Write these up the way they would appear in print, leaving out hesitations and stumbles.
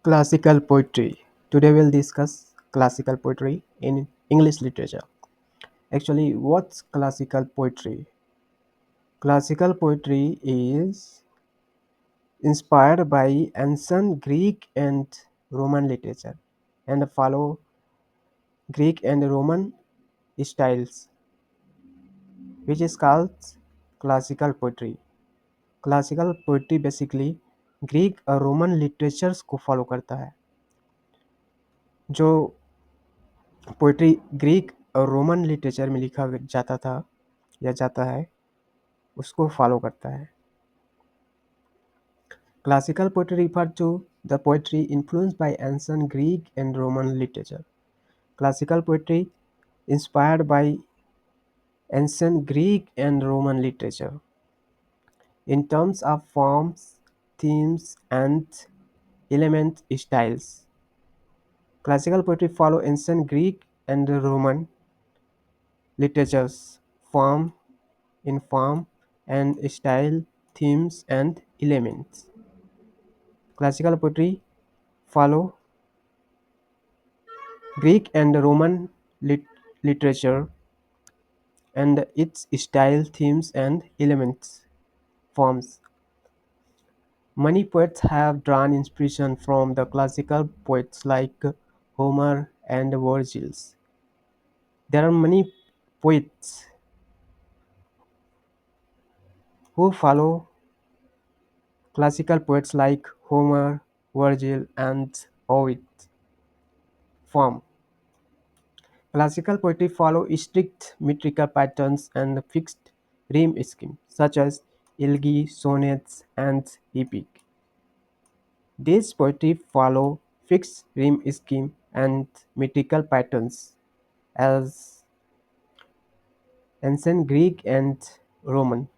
Classical poetry. Today we'll discuss classical poetry in English literature. Actually, what's classical poetry? Classical poetry is inspired by ancient Greek and Roman literature and follow Greek and Roman styles, which is called classical poetry. Classical poetry basically Greek और Roman literatures को follow करता है जो poetry Greek और Roman literature में लिखा जाता था या जाता है उसको फॉलो करता है classical poetry refer to the poetry influenced by ancient Greek and Roman literature classical poetry inspired by ancient Greek and Roman literature in terms of forms, themes, and element styles. Classical poetry follow ancient Greek and Roman literatures, form in form and style, themes, and elements. Classical poetry follow Greek and Roman literature and its style, themes, and elements forms. Many poets have drawn inspiration from the classical poets like Homer and Virgil. There are many poets who follow classical poets like Homer, Virgil, and Ovid form. Classical poetry follow strict metrical patterns and fixed rhyme scheme, such as elegy, sonnets, and epic. These poetry follow fixed rhyme scheme and metrical patterns as ancient Greek and Roman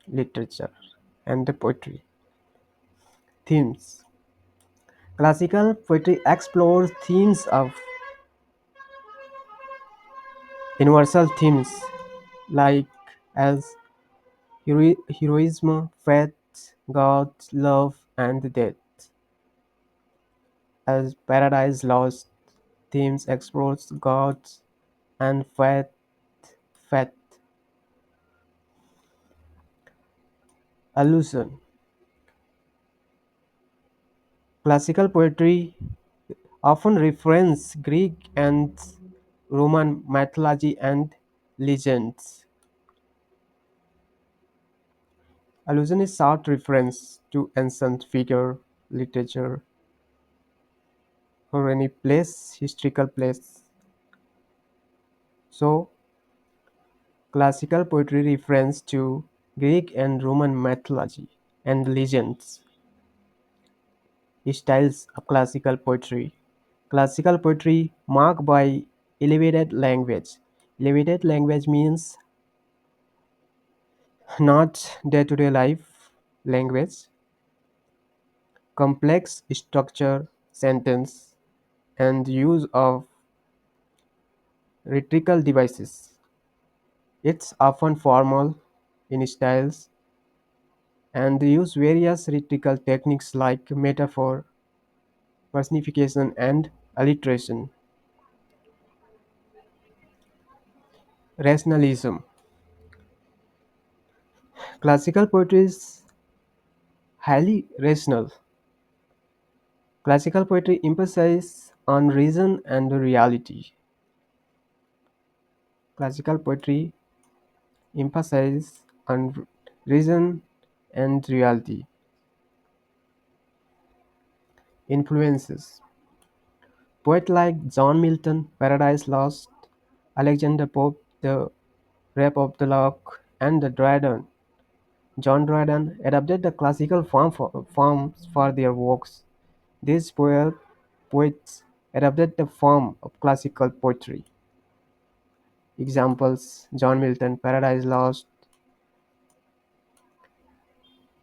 literature and the poetry. Themes. Classical poetry explores themes of universal themes like as heroism, faith, God, love, and death. As Paradise Lost, themes explores God and faith. Allusion. Classical poetry often reference Greek and Roman mythology and legends. Allusion is short reference to ancient figure, literature, or any place, historical place. So, classical poetry refers to Greek and Roman mythology and legends. Styles of classical poetry. Classical poetry marked by elevated language. Elevated language means not day-to-day life language, complex structure, sentence, and use of rhetorical devices. It's often formal in styles and use various rhetorical techniques like metaphor, personification, and alliteration. Rationalism. Classical poetry is highly rational. Classical poetry emphasizes on reason and reality. Classical poetry emphasizes on reason and reality. Influences. Poets like John Milton, Paradise Lost, Alexander Pope, The Rape of the Lock, and the Dryden. John Dryden adapted the classical forms for their works. These poets adapted the form of classical poetry. Examples: John Milton, Paradise Lost,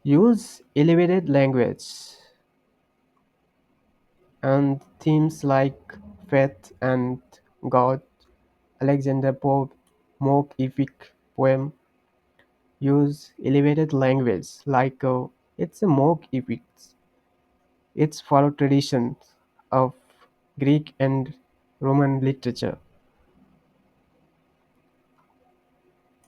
use elevated language and themes like faith and God. Alexander Pope, mock epic poem, use elevated language like it's a mock epic. It's followed traditions of Greek and Roman literature.